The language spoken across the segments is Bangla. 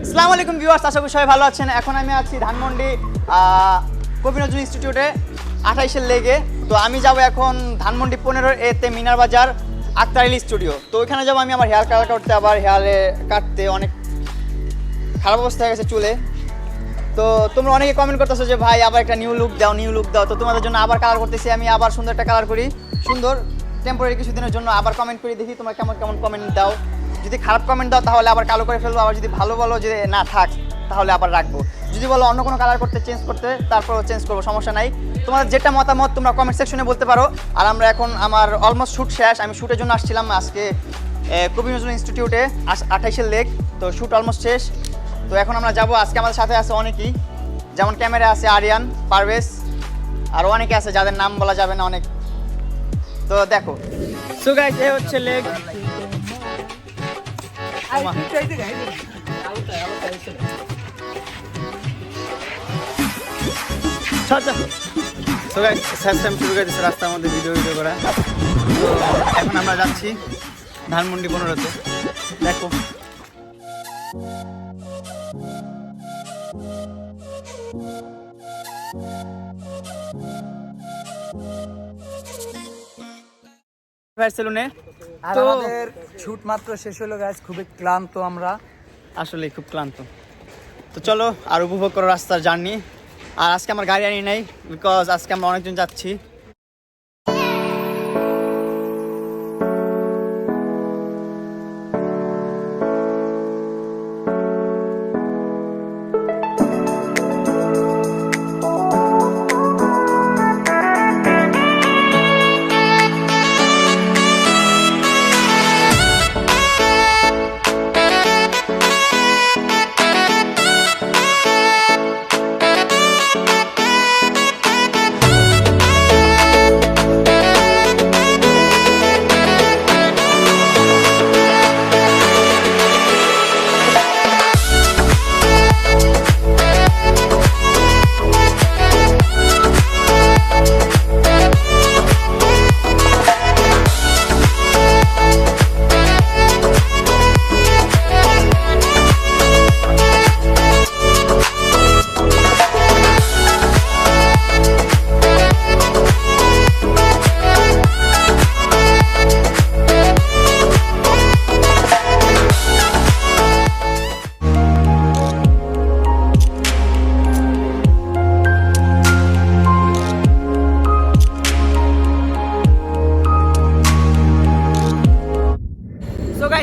আসসালামু আলাইকুম ভিউয়ার্স, আশা করি সবাই ভালো আছেন। এখন আমি আছি ধানমন্ডি কবি নজরুল ইনস্টিটিউটে 28-এর লেগে। তো আমি যাব এখন ধানমন্ডি 15-এতে মিনার বাজার আক্তার আলী স্টুডিও। তো ওইখানে যাবো আমি আমার হেয়ার কালার করতে, আবার হেয়ারে কাটতে অনেক খারাপ অবস্থা হয়ে গেছে চুলে। তো তোমরা অনেকে কমেন্ট করতেছো যে ভাই আবার একটা নিউ লুক দাও। তো তোমাদের জন্য আবার কালার করতেছি আমি, আবার সুন্দর একটা কালার করি, সুন্দর টেম্পোরারি কিছুদিনের জন্য আবার কমেন্ট করি, দেখি তোমরা কেমন কেমন কমেন্ট দাও। যদি খারাপ কমেন্ট দাও তাহলে আবার কালো করে ফেলবো, আবার যদি ভালো বলো যে না থাক তাহলে আবার রাখবো। যদি বলো অন্য কোনো কালার করতে, চেঞ্জ করতে, তারপরও চেঞ্জ করবো, সমস্যা নাই। তোমাদের যেটা মতামত তোমরা কমেন্ট সেকশনে বলতে পারো। আর আমরা এখন আমার অলমোস্ট শ্যুট শেষ, আমি শ্যুটের জন্য আসছিলাম আজকে কবি নজরুল ইনস্টিটিউটে 28-এর লেগ। তো শ্যুট অলমোস্ট শেষ। তো এখন আমরা যাবো। আজকে আমাদের সাথে আছে অনেকেই, যেমন ক্যামেরা আছে আরিয়ান, পারভেজ, আরও অনেকে আছে যাদের নাম বলা যাবে না অনেক। তো দেখো, সো গাইস এই হচ্ছে লেগ। সো গাইস সিস্টেম শুরু করে দিচ্ছে রাস্তার মধ্যে ভিডিও করা। তো এখন আমরা যাচ্ছি ধানমন্ডি 15-তে। দেখো সেলুনে। তো আমাদের শুট মাত্র শেষ হলো গাইস, খুবই ক্লান্ত আমরা, আসলে খুব ক্লান্ত। তো চলো আর উপভোগ করো রাস্তার জার্নি। আর আজকে আমার গাড়ি আনি নাই, বিকজ আজকে আমরা অনেকজন যাচ্ছি।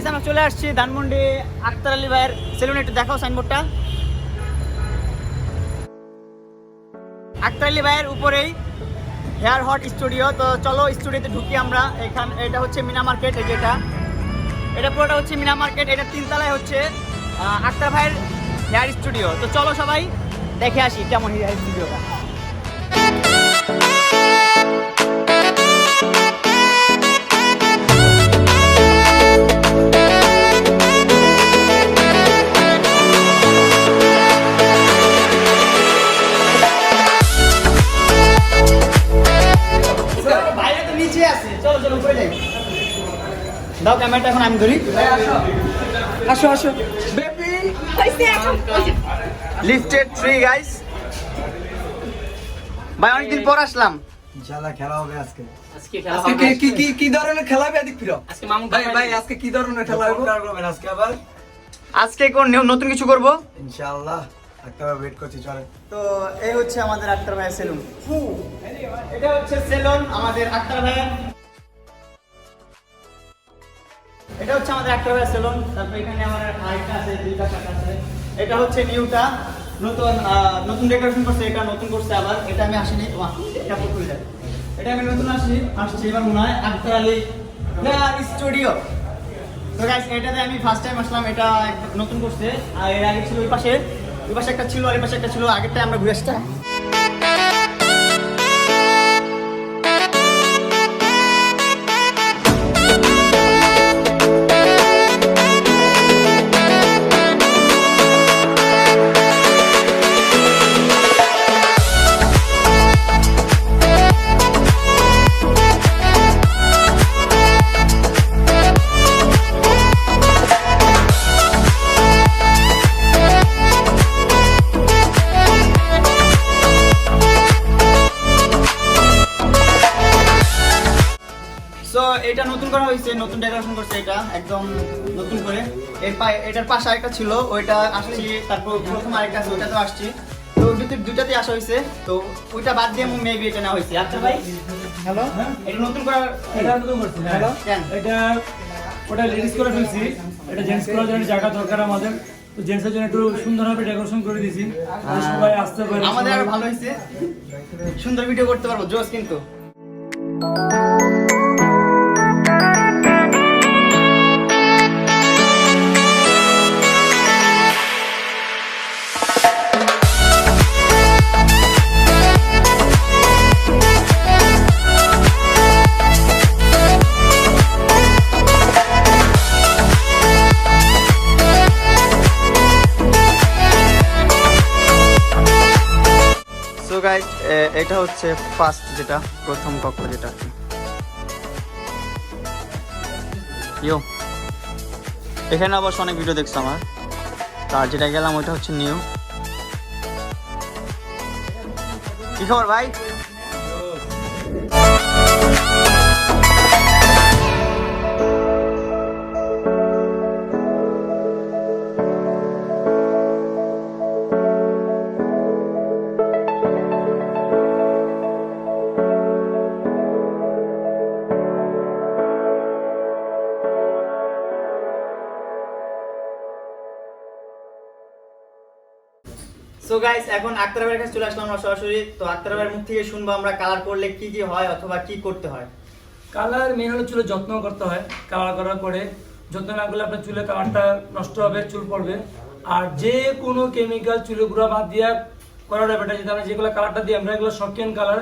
আমরা চলে আসছি ধানমন্ডি আক্তার আলী ভাইয়ের সেলুনে। একটু দেখাও সাইনবোর্ডটা। আক্তার আলী ভাইয়ের উপরেই হেয়ার হট স্টুডিও। তো চলো স্টুডিওতে ঢুকি আমরা। এটা হচ্ছে মিনা মার্কেট, এই যেটা, এটা পুরোটা হচ্ছে মিনা মার্কেট। এটা 3 তলায় হচ্ছে আক্তার ভাইয়ের হেয়ার স্টুডিও। তো চলো সবাই দেখে আসি কেমন হেয়ার স্টুডিওটা। দাও ক্যামেরাটা, এখন আমি ধরি। আসো আসো বেবি। Lifted 3 guys. ভাই অনেকদিন পর আসলাম। ইনশাআল্লাহ খেলা হবে আজকে। আজকে কি ধরনের খেলা হবে এদিক ফিরো। আজকে মামুন ভাই আজকে কি ধরনের খেলা হবে করবেন আজকে আবার? আজকে কোন নতুন কিছু করব ইনশাআল্লাহ। একটা ওয়েট করছি, চলে। তো এই হচ্ছে আমাদের আক্তার ভাইয়ের সেলুন। এটা হচ্ছে সেলুন আমাদের আক্তার ভাইয়ের। এটা হচ্ছে আমাদের আক্তার ভাইয়ের সেলুন। তারপর এখানে আমার আরেকটা আছে, 2টা কাট আছে। এটা হচ্ছে নিউটা, নতুন ডেকোরেশন করছে, এটা নতুন করছে আবার। এটা আমি আসিনি, এটা পুরো এটা আমি নতুন আসছি এবার মনে হয় আক্তার আলী স্টুডিও। তো গাইস এটাতে আমি ফার্স্ট টাইম আসলাম, এটা নতুন করছে। আর এর আগে ছিল ওই পাশে একটা ছিল, আর এই পাশে একটা ছিল। আগেরটা আমরা ঘুরে আসতাম। নতুন করা হয়েছে, নতুন ডেকোরেশন করছে, এটা একদম নতুন করে। এটার পাশে আরেকটা ছিল, ওইটা আসছি, তারপর প্রথম আরেকটা আছে, ওইটাতেও আসছি। তো দুইটাতে আসা হয়েছে, তো ওইটা বাদ দিয়ে মেবি এটা নেওয়া হয়েছে। আচ্ছা ভাই, হ্যালো, এটা নতুন করা, এটা নতুন করছি। হ্যালো, কেন? এটা ওটা লেডিস করে ফেলছি, এটা জেন্টস করার জন্য জায়গা দরকার আমাদের, তো জেন্টসের জন্য একটু সুন্দরভাবে ডেকোরেশন করে দিয়েছি, সবাই আসতে পারে। আমাদের আরো ভালো হয়েছে, সুন্দর ভিডিও করতে পারবো, জোস কিন্তু। সো গাইস, এটা হচ্ছে ফার্স্ট, যেটা প্রথম কক্ষ, যেটা ইয়ো। এখানে অবশ্য অনেক ভিডিও দেখছো আমার, তার যেটা গেলাম ওইটা হচ্ছে নিউ। কি খবর ভাই? সো গাইস, এখন আক্তার ভাইয়ের কাছে চলে আসলাম আমরা সরাসরি। তো আক্তার ভাইয়ের মুখ থেকে শুনবো আমরা কালার করলে কি কি হয় অথবা কি করতে হয়। কালার মেন হলো চুলে যত্ন করতে হয়। কালার করার পরে যত্ন না করলে আপনার চুলের কালারটা নষ্ট হবে, চুল পড়বে। আর যে কোনো কেমিক্যাল চুলে গুঁড়া বাদ দিয়ে করাটা বেটার। যেটা আমরা যেগুলো কালারটা দিই আমরা, এগুলো শৌখিন কালার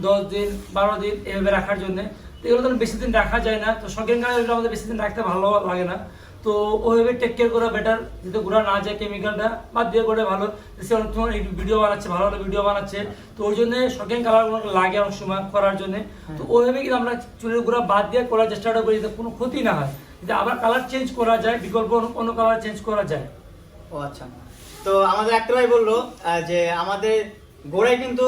10 দিন 12 দিন এভাবে রাখার জন্য। তো এগুলো তো বেশি দিন রাখা যায় না, তো শৌখিন কালার এগুলো আমাদের বেশি দিন রাখতে ভালো লাগে না। তো ওইভাবে টেক কেয়ার করা বেটার, যাতে গুঁড়া না যায়, কেমিক্যালটা বাদ দিয়ে করে ভালো। সে অনেক সময় ভিডিও বানাচ্ছে, ভালো ভালো ভিডিও বানাচ্ছে, তো ওই জন্য শৌখিন কালার লাগে অনেক সময় করার জন্য। তো ওইভাবে কিন্তু আমরা চুলের গুঁড়া বাদ দিয়ে করার চেষ্টাটা করি, যাতে কোনো ক্ষতি না হয়, যাতে আবার কালার চেঞ্জ করা যায়, বিকল্প অন্য কালার চেঞ্জ করা যায়। ও আচ্ছা, তো আমাদের আক্তার ভাই বললো যে আমাদের গোড়ায় কিন্তু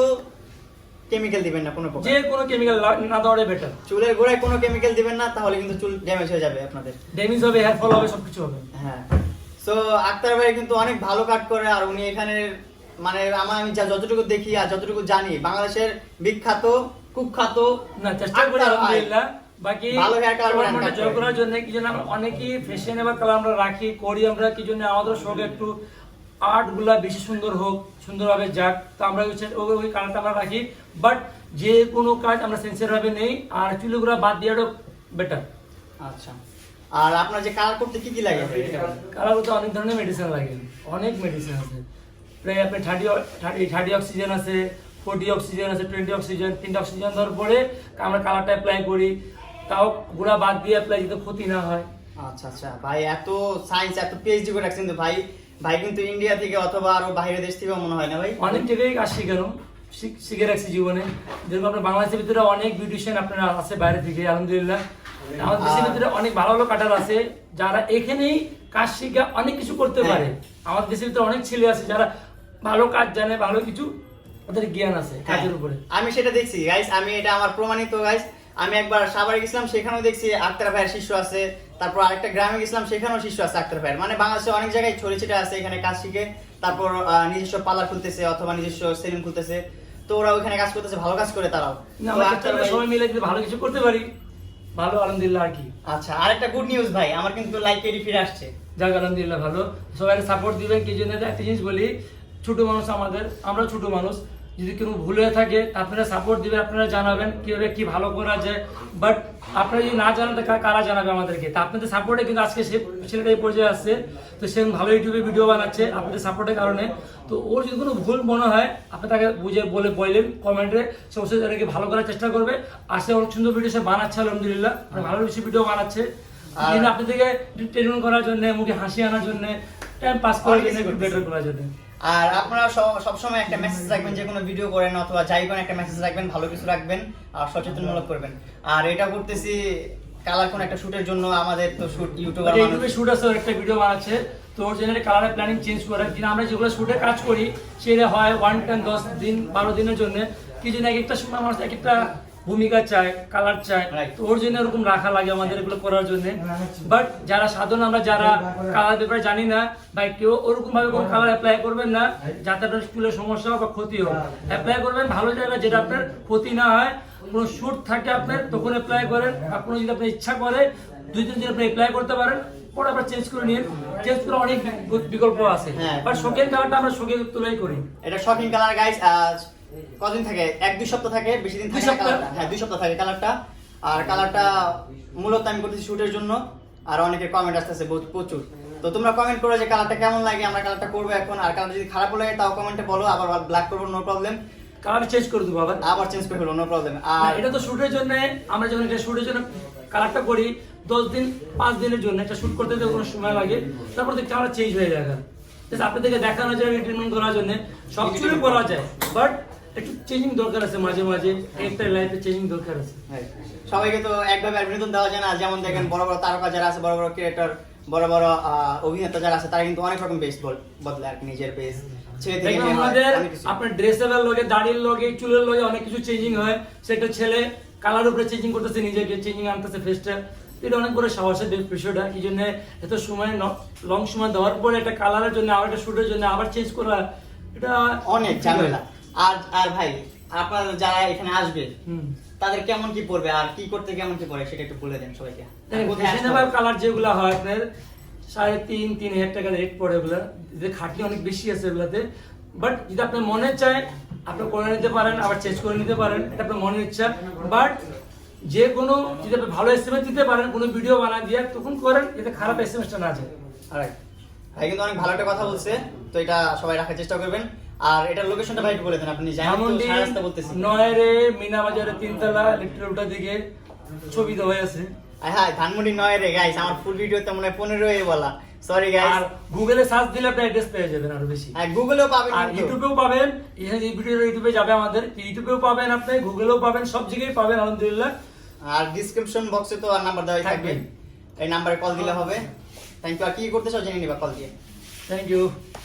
কেমিক্যাল দিবেন না কোনো প্রকার, যে কোনো কেমিক্যাল না দেওয়াটাই বেটার। চুলের গোড়ায় কোনো কেমিক্যাল দিবেন না, তাহলে কিন্তু চুল ড্যামেজ হয়ে যাবে আপনাদের, ড্যামেজ হবে, হেয়ার ফল হবে, সবকিছু হবে। হ্যাঁ। সো আক্তার ভাই কিন্তু অনেক ভালো কাট করে, আর উনি এখানে মানে আমি যতটুকু দেখি আর যতটুকু জানি, বাংলাদেশের বিখ্যাত কুখ্যাত না, চেষ্টা করি আলহামদুলিল্লাহ। বাকি ভালো হেয়ার কালার আমরা জয় করার জন্য কি জন্য আমরা অনেকই ফ্যাশনেবল কালার আমরা রাখি করি, আমরা কি জন্য আমাদের শোকে একটু আর্ট গুলা বেশি সুন্দর হোক, সুন্দরভাবে যাক, তো আমরা ওই কালারটা আমরা রাখি। বাট যে কোনো কাজ আমরা সিনসিয়ার ভাবে নেই, আর চুলগুলো বাদ দেওয়াটা বেটার। আচ্ছা, আর আপনার যে কালার করতে কি কি লাগে? কালার করতে অনেক ধরনের মেডিসিন লাগে, অনেক মেডিসিন আছে। প্রায় আপনার 30 অক্সিজেন আছে, 40 অক্সিজেন আছে, 20 অক্সিজেন, 3টা অক্সিজেন দেওয়ার পরে আমরা কালারটা অ্যাপ্লাই করি, তাও গুঁড়া বাদ দিয়ে অ্যাপ্লাই, যাতে ক্ষতি না হয়। আচ্ছা আচ্ছা ভাই, এত সায়েন্স, এত পিএইচডি করে রাখছেন তো ভাই। ভাই কিন্তু ইন্ডিয়া থেকে অথবা আরো বাইরের দেশ থেকে মনে হয় না ভাই? অনেক জায়গায় কাজ শিখে রাখছি জীবনে। যেরকম আপনার বাংলাদেশের ভিতরে অনেক বিউটিশিয়ান আপনারা আছে বাইরে থেকে, আলহামদুলিল্লাহ। আমাদের দেশের ভিতরে অনেক ভালো ভালো কাটার আছে, যারা এখানেই কাজ শিখে অনেক কিছু করতে পারে। আমাদের দেশের ভিতরে অনেক ছেলে আছে যারা ভালো কাজ জানে, ভালো কিছু ওদের জ্ঞান আছে কাজের উপরে। আমি সেটা দেখছি গাইস, আমি এটা আমার প্রমাণিত গাইস। আমি একবার সাভারে গেছিলাম, সেখানেও দেখছি আক্তার ভাইয়ের শিষ্য আছে। তারপর আরেকটা গ্রামে গেছিলাম, সেখানেও শিষ্য আছে আক্তার ভাইয়ের। মানে বাংলাদেশে অনেক জায়গায় ছড়িয়ে ছিটে আছে এখানে কাজ শিখে, তারপর নিজস্ব পার্লার খুলতেছে অথবা নিজস্ব সেলুন খুলতেছে। তো ওরা ওখানে কাজ করতেছে, ভালো কাজ করে তারাও। সবাই মিলে যদি ভালো কিছু করতে পারি, ভালো, আলহামদুলিল্লাহ। আর কি, আচ্ছা, আরেকটা গুড নিউজ ভাই, আমার কিন্তু লাইক এডি ফিরে আসছে। যাক আলহামদুলিল্লাহ, ভালো। সবাই সাপোর্ট দিবেন। কি জন্য একটা জিনিস বলি, ছোট মানুষ আমাদের, আমরা ছোট মানুষ, যদি কোনো ভুল হয়ে থাকে আপনারা সাপোর্ট দিবেন, আপনারা জানাবেন কিভাবে কি ভালো করা যায়। বাট আপনারা যদি না জানান, কারা জানাবে আমাদেরকে? তা আপনাদের সাপোর্টে কিন্তু আজকে সে ছেলেটা এই পর্যায়ে আসছে, তো সে ভালো ইউটিউবে ভিডিও বানাচ্ছে আপনাদের সাপোর্টের কারণে। তো ওর যদি কোনো ভুল মনে হয়, আপনি তাকে বুঝে বললেন কমেন্টে, সে অবশ্যই তাদেরকে ভালো করার চেষ্টা করবে। আর সে অনেক সুন্দর ভিডিও সে বানাচ্ছে, আলহামদুলিল্লাহ, ভালো বেশি ভিডিও বানাচ্ছে। আপনাদেরকে ট্রেনিং করার জন্য, মুখে হাসি আনার জন্য, টাইম পাস করার জন্য, একটু বেটার করার জন্য। আর আপনারা সবসময় একটা মেসেজ রাখবেন, যে কোনো ভিডিও করেন অথবা যাই করেন, একটা মেসেজ রাখবেন, ভালো কিছু রাখবেন আর সচেতনমূলক করবেন। আর এটা করতেছি কালার কোন একটা শুটের জন্য, আমাদের তো শুট ইউটিউবে শুট আছে, একটা ভিডিও বানাচ্ছে, তো ওর জন্য কালারের প্ল্যানিং চেঞ্জ করা। কিন্তু আমরা যেগুলো শুটে কাজ করি সেটা হয় 1 10 দিন 12 দিনের জন্য। কি জন্য এক একটা সময় মানুষ এক একটা ভূমিকা চায়, কালার চায়, Right. তো ওর জন্য এরকম রাখা লাগে আমাদের এগুলো করার জন্য। বাট যারা সাধারণ আমরা যারা কালার ব্যাপারে জানি না, ভাই কেউ ওরকম ভাবে কোনো কালার অ্যাপ্লাই করবেন না যাতে আপনার চুলের সমস্যা হোক বা ক্ষতি হোক। অ্যাপ্লাই করবেন ভালো জায়গায় যেটা আপনার ক্ষতি না হয়, কোনো শুট থাকে আপনার তখন অ্যাপ্লাই করেন, আর কোনো যদি আপনার ইচ্ছা করে 2-3 দিন আপনি অ্যাপ্লাই করতে পারেন, পরে আবার চেঞ্জ করে নিন। চেঞ্জ করে অনেক বিকল্প আছে, হ্যাঁ। বাট শখের কালারটা আমরা শখের তুলাই করি। এটা শকিং কালার গাইস। কদিন থাকে? 1-2 সপ্তাহ থাকে, বেশি দিন থাকে 2 না সপ্তাহ? কালারটা। হ্যাঁ 2 সপ্তাহ থাকে কালারটা। আর কালারটা মূলত আমি করতেছি শুটের জন্য, আর অনেকের কমেন্ট আসতেছে প্রচুর। তো তোমরা কমেন্ট করো যে কালারটা কেমন লাগে, আমরা কালারটা করবো এখন। আর কালার যদি খারাপ লাগে তাও কমেন্টে বলো, আবার ব্ল্যাক করবো, নো প্রবলেম। কালার চেঞ্জ করে দেবো আবার। আবার চেঞ্জ করে ফেলো, নো প্রবলেম। আর আর এটা তো শুটের জন্য, আমরা যখন এটা শুটের জন্য কালারটা করি 10 দিন 5 দিনের জন্য, এটা শুট করতে কোনো সময় লাগে, তারপর দেখতে আমরা চেঞ্জ হয়ে যায়। জাস্ট আপনাদেরকে দেখানো যায়, ট্রিটমেন্ট করার জন্য সব চুলে করা যায়, বাট একটু চেঞ্জিং দরকার আছে মাঝে মাঝে, একটা লাইফে চেঞ্জিং দরকার আছে। হ্যাঁ, সবাইকে তো একভাবে বিনোদন দেওয়া যায় না। যেমন দেখেন বড় বড় তারকা যারা আছে, বড় বড় ক্রিয়েটর, বড় বড় অভিনেতা যারা আছে, তারা কিন্তু অনেক রকম বেস্ট বদলে আর কি, নিজের বেস ছেলে থেকে মেয়ে হয়, আমাদের অনেক কিছু। আপনার ড্রেসের লগে, দাড়ির লগে, চুলের লগে অনেক কিছু চেঞ্জিং হয়। সেটা ছেলে কালার উপরে চেঞ্জিং করতেছে, নিজেকে চেঞ্জিং আনতেছে ফেসটা, এটা অনেক বড় সাহসের বিষয়টা। এই জন্য এত সময় লং সময় দেওয়ার পরে একটা কালারের জন্য আবার একটা শুটের জন্য আবার চেঞ্জ করা, এটা অনেক ঝামেলা। আর ভাই আপনার যারা এখানে আসবে তাদের কেমন কি পড়বে আর কি করতে কেমন কি পড়ে সেটা একটু বলে দেন সবাইকে। কোথায় আসতে হবে? কালার যেগুলো হয় আপনার 3,500-3,000 টাকা রেট পড়ে, এগুলো খাটনি অনেক বেশি আছে এগুলাতে। বাট যদি আপনার মনে চায় আপনি করে নিতে পারেন, আবার চেঞ্জ করে নিতে পারেন, এটা আপনার মনের ইচ্ছা। বাট যে কোনো যদি আপনি ভালো এসএমএস দিতে পারেন, কোনো ভিডিও বানা দিয়ে তখন করেন, যাতে খারাপ এসএমএসটা না যায়। Alright. ভাই কিন্তু অনেক ভালো একটা কথা বলছে, তো এটা সবাই রাখার চেষ্টা করবেন। আর এটার লোকেশনটা ভাই একটু বলে দেন। আপনি জানেন তো, সারা রাস্তা বলতেছি। নয়রে মিনা বাজারে 3 তলা লিফটের উল্টা দিকে ছবি দেওয়া আছে। হ্যাঁ ধানমন্ডি 9 রে গাইস, আমার ফুল ভিডিওতে মনে হয় 15 বলা, সরি গাইস। আর গুগলে সার্চ দিলে আপনি অ্যাড্রেস পেয়ে যাবেন আরো বেশি। হ্যাঁ গুগলেও পাবেন, আর কিন্তু ইউটিউবেও পাবেন, এই ভিডিও ইউটিউবে যাবে আমাদের, ইউটিউবেও পাবেন, আপনি গুগলেও পাবেন, সব জায়গায় পাবেন আলহামদুলিল্লাহ। আর ডেসক্রিপশন বক্সে তো আর নাম্বার দেওয়া থাকবে, এই নাম্বারে কল দিলে হবে। Thank you. আর কি করতে চাও জেনে নিবা কল দিয়ে। Thank you.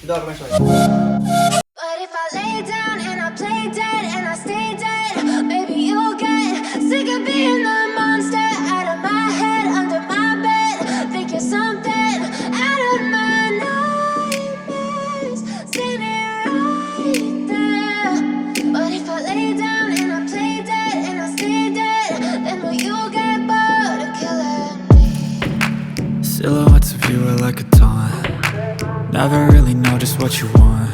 দোয়া করবেন সবাই। But if I lay down and I play dead and I stay dead, maybe you'll get sick of being the monster out of my head, under my bed. Think you're something out of my nightmares, standing right there. But if I lay down and I play dead and I stay dead, then will you get bored of killing me? Silhouettes of you are like a taunt. Never really know just what you want.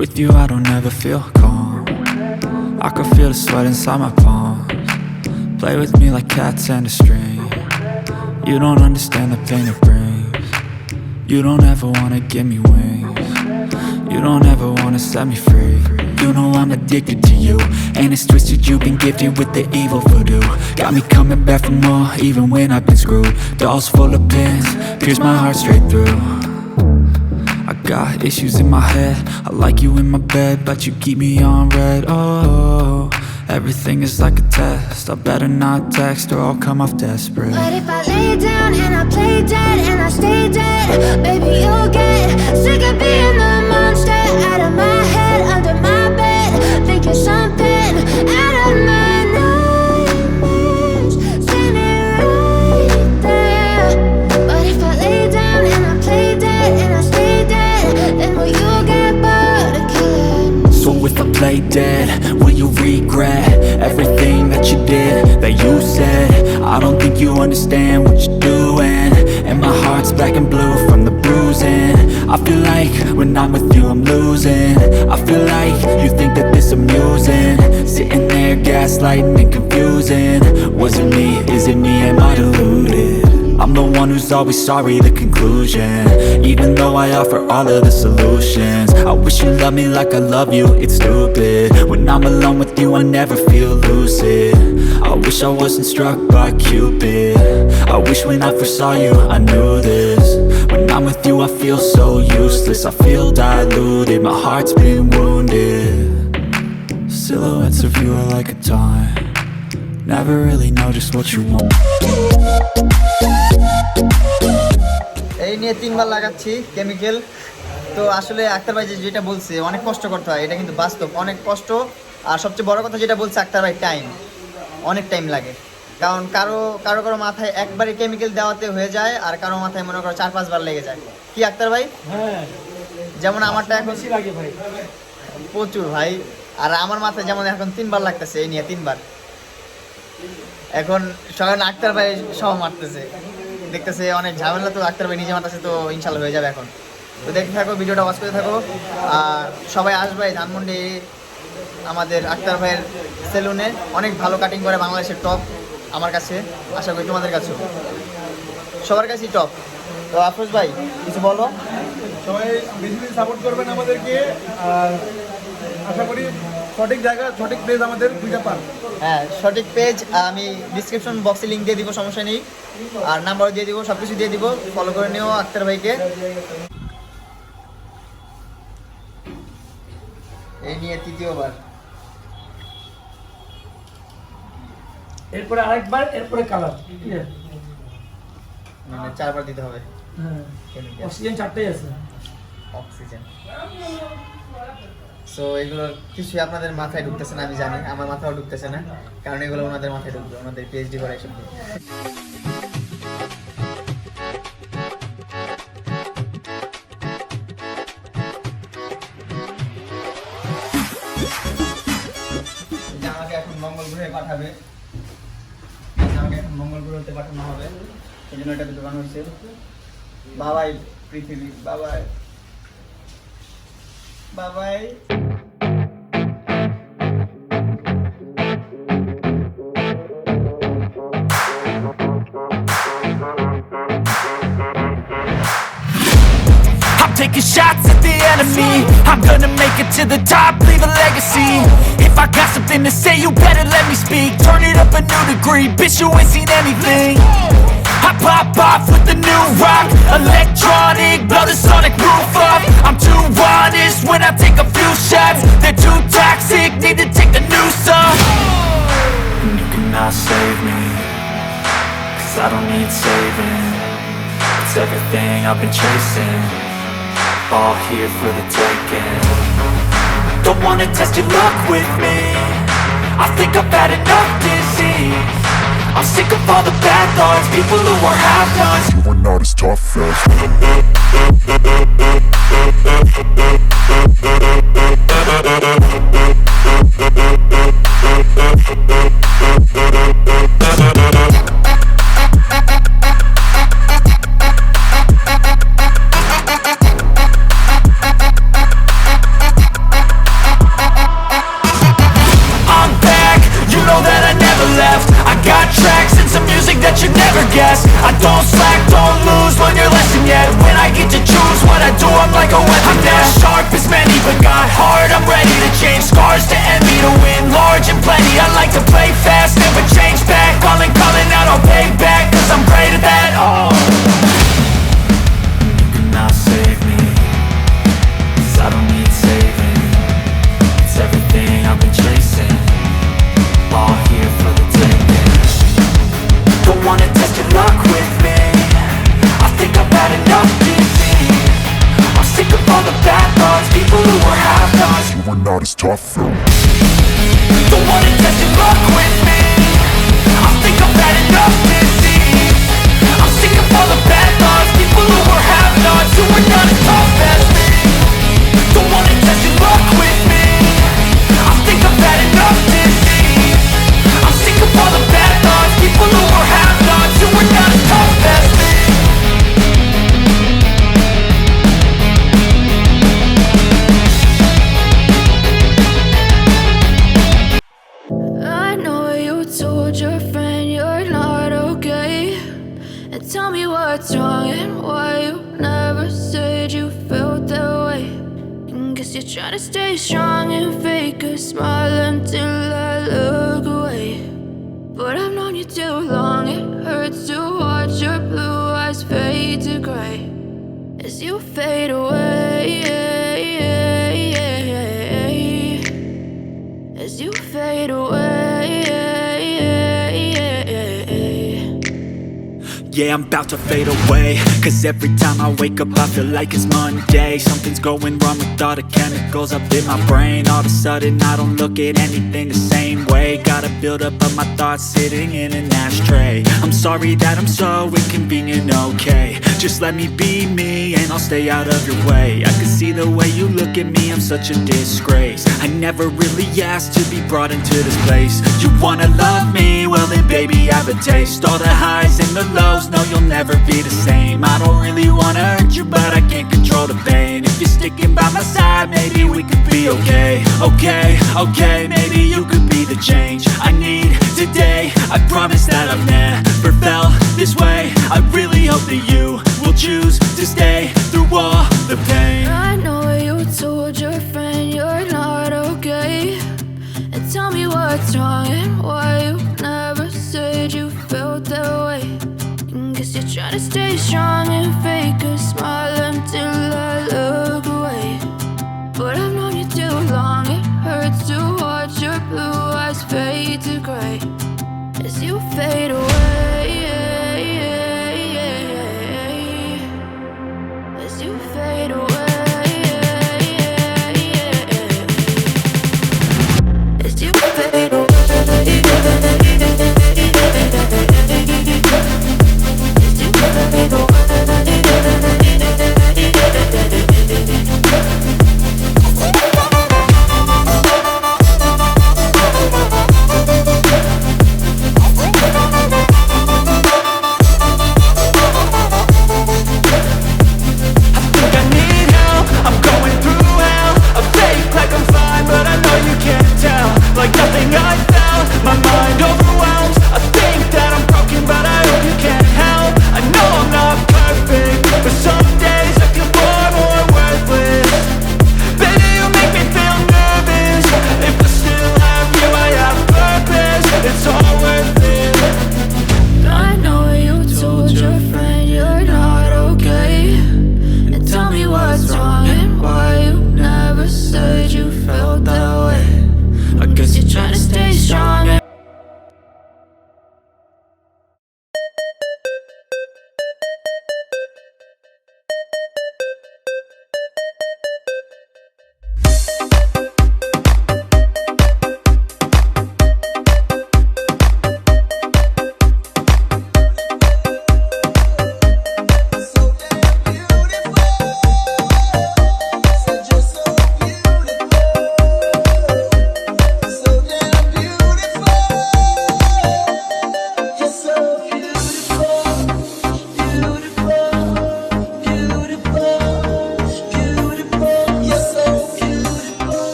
With you I don't ever feel calm. I can feel the sweat inside my palms. Play with me like cats and a string. You don't understand the pain it brings. You don't ever wanna give me wings. You don't ever wanna set me free. You know I'm addicted to you, and it's twisted, you've been gifted with the evil voodoo. Got me coming back for more, even when I've been screwed. Dolls full of pins, pierce my heart straight through. I got issues in my head, I like you in my bed, but you keep me on red. Oh, everything is like a test, I better not text or I'll come off desperate. But if I lay down and I play dead and I stay dead, baby you'll get sick of being the monster out of my head, under my bed. Think you're something out of my nightmares, standing right there. But if I lay down and I play dead and I stay dead, then will you get bored of killing me? So if I play dead, will you regret everything that you did, that you said? I don't think you understand what you're doing, and my heart's black and blue from the bruising. I feel like when I'm with you I'm losing. I feel like you think that this amusing, sitting there gaslighting and confusing. Was it me? Is it me? Am I deluded? I'm the one who's always sorry, the conclusion. Even though I offer all of the solutions, I wish you loved me like I love you, it's stupid. When I'm alone with you I never feel lucid. I wish I wasn't struck by Cupid. I wish when I first saw you I knew this. When I'm with you I feel so useless, I feel diluted, my heart's been wounded. Silhouettes of you are like a taunt. Never really know just what you want. এই নিয়ে 3 বার লাগাচ্ছি কেমিক্যাল। তো আসলে আক্তার ভাই যেটা বলছে অনেক কষ্ট করতে হয়, এটা কিন্তু বাস্তব, অনেক কষ্ট। আর সবচেয়ে বড় কথা যেটা বলছে আক্তার ভাই, টাইম। অনেক টাইম লাগে, কারণ কারো কারো কারো মাথায় একবারে কেমিক্যাল দেওয়াতে হয়ে যায়, আর কারো মাথায় মনে করো 4-5 বার লেগে যায়। কি আক্তার ভাই? হ্যাঁ, যেমন আমারটা এখন বেশি লাগে ভাই। প্রচুর ভাই, আর আমার মাথায় যেমন এখন 3 বার লাগতেছে, এই নিয়ে 3 বার। এখন সবাই আক্তার ভাই সব মারতেছে, দেখতেছে অনেক ঝামেলা, তো আক্তার ভাই নিজে মারতেছে, তো ইনশাল্লাহ হয়ে যাবে এখন। তো দেখতে থাকো, ভিডিওটা ওয়াচ করতে থাকো। আর সবাই আসবে ধানমন্ডি আমাদের আক্তার ভাইয়ের সেলুনে, অনেক ভালো কাটিং করে, বাংলাদেশের টপ আমার কাছে, আশা করি তোমাদের কাছেও, সবার কাছেই টপ। তো আফরোজ ভাই কিছু বলো। সবাই বেশি বেশি সাপোর্ট করবেন আমাদেরকে, আর আশা করি সঠিক জায়গা সঠিক প্লেস আমাদের দুইটা পান। হ্যাঁ, সঠিক পেজ আমি ডিসক্রিপশন বক্সে লিঙ্ক দিয়ে দিব, সমস্যা নেই, আর নাম্বারও দিয়ে দিব, সব কিছু দিয়ে দিব, ফলো করে নিও আক্তার ভাইকে। এই নিয়ে তৃতীয়বার, এরপরে আরেকবার, এরপরে কালার। ঠিক আছে, মানে 4 বার দিতে হবে হ্যাঁ, অক্সিজেন 4টাই আছে। অক্সিজেন। সো এগুলো কিছুই আপনাদের মাথায় ঢুকতেছে না, আমি জানি, আমার মাথাও ঢুকতেছে না, কারণ এগুলো ওনাদের মাথায় ঢুকবে, ওনাদের পিএইচডি করা এসব দিয়ে। যে আমাকে এখন মঙ্গল গ্রহে পাঠাবে, আমাকে এখন মঙ্গল গ্রহতে পাঠানো হবে, এই জন্য এটাতে দোকান হয়েছে। বাবাই পৃথিবী, বাবাই বাবাই। I'm taking shots at the enemy. I'm gonna make it to the top, leave a legacy. If I got something to say, you better let me speak. Turn it up a new degree, bitch, you ain't seen anything. I pop off with the new rock, electronic, blow the sonic roof up. I'm too honest when I take a few shots. They're too toxic, need to take the noose off. And you cannot save me, 'cause I don't need saving. It's everything I've been chasing, all here for the taking. Don't wanna test your luck with me, I think I've had enough disease. I'm sick of all the bad thoughts, people who are half-nots. You are not as tough as I'm back, you know that I never left. I got tracks and some music that you never guess. I don't slack, don't lose, learn your lesson yet. When I get to choose what I do, I'm like a weapon. I'm not sharp as many, but got heart, I'm ready to change. Scars to envy, to win large and plenty. I like to play fast, never change back. Calling out, I'll pay back, 'cause I'm great at that. Oh, you cannot save me, 'cause I don't need saving. It's everything I've been chasing, all here for the taking. Don't wanna test your luck with me, I think I've had enough disease. I'm sick of all the bad thoughts, people who are half-nots. you are not as tough as Don't wanna test your luck with me, I think I've had enough disease. I'm sick of all the bad thoughts, people who are half-nots, who are not as tough as me. Don't wanna test your luck with me, I think I've had enough disease. I'm sick of all the bad thoughts, people who are half-nots, who are not as tough as me. I know you told your friend you're not okay. And tell me what's wrong and why you never said you felt that way. And guess you're trying to stay strong and fake a smile until I look away. But I've known you too long, it hurts to watch your blue eyes fade to gray as you fade away. As you fade away. yeah, I'm about to fade away. Cause every time I wake up I feel like it's Monday. Something's going wrong with all the chemicals up in my brain. All of a sudden I don't look at anything the same way. Gotta build up of my thoughts sitting in an ashtray. I'm sorry that I'm so inconvenient, okay. Just let me be me and I'll stay out of your way. I can see the way you look at me, I'm such a disgrace. I never really asked to be brought into this place. You wanna love me? Well then baby have a taste. All the highs and the lows, no you'll never be the same. I don't really wanna hurt you but I can't control the pain. If you're sticking by my side, maybe we could be okay. Okay, maybe you could be the change I need today. I promise that I've never felt this way. I really hope that you will choose to stay through all the pain. I know you told your friend you're not okay, and tell me what's wrong and why you never said you felt that way. Guess you're trying to stay strong and fake a smile until I look away. But I've known you too long, it hurts to watch your blue eyes fade to gray as you fade away. As you fade away. As you fade away.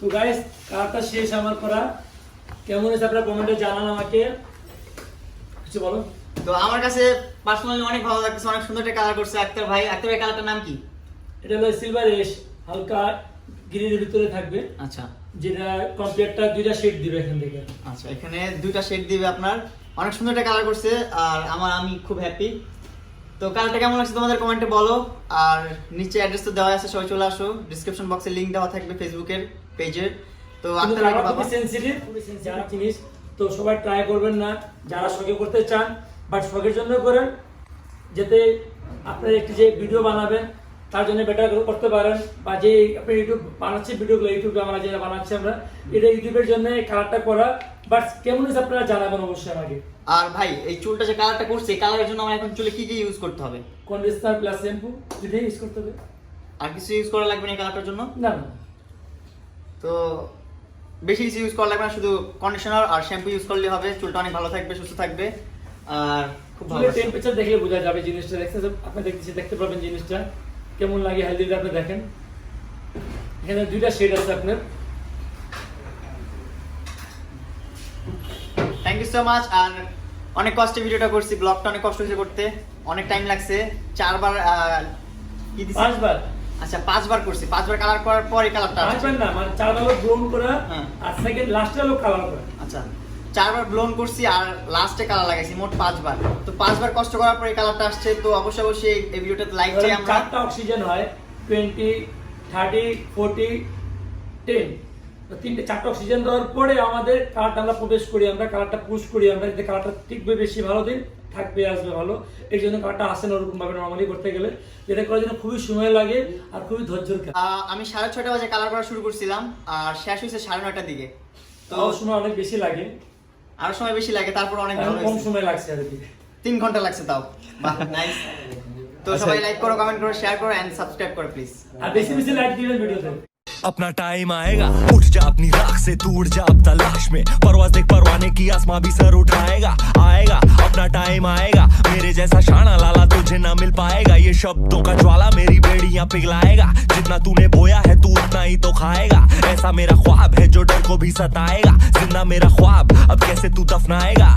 তো গাইস কালারটা শেষ আমার করা, কেমন হয়েছে আপনারা কমেন্টে জানান আমাকে, কিছু বলো। তো আমার কাছে পার্সোনালি অনেক ভালো লাগছে, অনেক সুন্দর একটা কালার করছে আক্তার ভাই। আক্তার ভাই কালারটার নাম কি? এটা হলো সিলভার এশ, হালকা গ্রিনের ভিতরে থাকবে। আচ্ছা, যেটা কমপ্লিটটা দুইটা শেড দিবে এখান থেকে। আচ্ছা, এখানে দুইটা শেড দিবে আপনার, অনেক সুন্দর একটা কালার করছে আর আমি খুব হ্যাপি। তো কালারটা কেমন লাগছে তোমাদের কমেন্টে বলো, আর নিচে অ্যাড্রেস তো দেওয়া আছে, সবাই চলে আসো। ডিসক্রিপশন বক্সে লিংক দেওয়া থাকবে ফেসবুকের পেজের। তো আক্তার ভাই বাবা সেনসিটিভ জিনিস, তো সবাই ট্রাই করবেন না যারা শখে করতে চান, বাট শখের জন্য করেন, যাতে আপনার একটি যে ভিডিও বানাবেন তার জন্য বেটার করতে পারেন, বা যে আপনি ইউটিউব বানাচ্ছেন ভিডিওগুলো, ইউটিউবে আমরা যেটা বানাচ্ছি আমরা এটা ইউটিউবের জন্য কালারটা করা, বাট কেমন হয়েছে আপনারা জানাবেন অবশ্যই আমাকে। আর ভাই এই চুলটা যে কালারটা করছে, এই কালারের জন্য আমার এখন চুলে কি কি ইউজ করতে হবে? কন্ডিশনার প্লাস শ্যাম্পু দুটোই ইউজ করতে হবে, আর কিছু ইউজ করা লাগবে না এই কালারটার জন্য? না না, তো বেশি কিছু ইউজ করা লাগবে না, শুধু কন্ডিশনার আর শ্যাম্পু ইউজ করলে হবে, চুলটা অনেক ভালো থাকবে, সুস্থ থাকবে। আর খুব ভালো টেম্পারেচার দেখলে বোঝা যাবে জিনিসটা, আপনি দেখতে পাবেন জিনিসটা কেমন লাগে হেলদিটা। আপনি দেখেন এখানে দুইটা শেড আছে আপনার। Thank you so much. আর অনেক কষ্টে ভিডিওটা করছি, ব্লগটা অনেক কষ্ট হয়েছে করতে, অনেক টাইম লাগছে। 4 বার কি দিছি? 5 বার। আচ্ছা 5 বার করছি, 5 বার কালার করার পর এই কালারটা আসছে। 5 বার না, মানে 4 বার ব্লোন করা, হ্যাঁ। আর সেকেন্ড লাস্টে হলো কালার করা। আচ্ছা 4 বার ব্লোন করছি আর লাস্টে কালার লাগাইছি, মোট 5 বার। তো 5 বার কষ্ট করার পর এই কালারটা আসছে। তো অবশ্যই এই ভিডিওটাতে লাইক চাই আমরা। 4টা অক্সিজেন হয়, 20, 30, 40, 10। তো 4টা অক্সিজেন দেওয়ার পরে আমাদের কালারটা আমরা প্রবেশ করি, আমরা কালারটা পুশ করি, আমরা যাতে কালারটা টিকবে বেশি ভালো দিন থাকবে আসবে ভালো, এই জন্য কালারটা আসে না ওরকম ভাবে নর্মালি করতে গেলে, যেটা করার জন্য খুবই সময় লাগে আর খুবই ধৈর্যের কাজ। আমি 6:30 বাজে কালার করা শুরু করছিলাম আর শেষ হয়েছে 9:30টার দিকে। তো তাও সময় অনেক বেশি লাগে, আরো সময় বেশি লাগে, তারপর অনেক এখন ভালো কম হয়েছে। সময় লাগছে আর কি। 3 ঘন্টা লাগছে তাও। বাহ, নাইস। তো সবাই লাইক করো, কমেন্ট করো, শেয়ার করো এন্ড সাবস্ক্রাইব করো প্লিজ। আর বেশি বেশি লাইক দিবেন ভিডিওতে। अपना टाइम आएगा, उठ जा अपनी राख से, तू उड़ जा अब तलाश में, परवाज देख परवाने की, आसमां भी सर उठाएगा, आएगा अपना टाइम आएगा, मेरे जैसा शाना लाला तुझे ना मिल पाएगा, ये शब्दों का ज्वाला मेरी बेड़ियां पिघलाएगा, जितना तूने बोया है तू उतना ही तो खाएगा, ऐसा मेरा ख्वाब है जो डर को भी सताएगा, जिंदा मेरा ख्वाब अब कैसे तू दफनाएगा,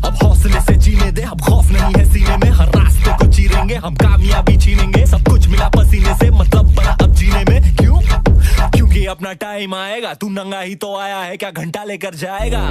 अब हौसले से जीने दे, अब खौफ नहीं है सीने में, हर रास्ते को चीरेंगे हम, कामयाबी छीनेंगे, सब कुछ मिला पसीने से, मतलब बना अब जीने में, क्यों? क्योंकि अपना टाइम आएगा, तू नंगा ही तो आया है, क्या घंटा लेकर जाएगा।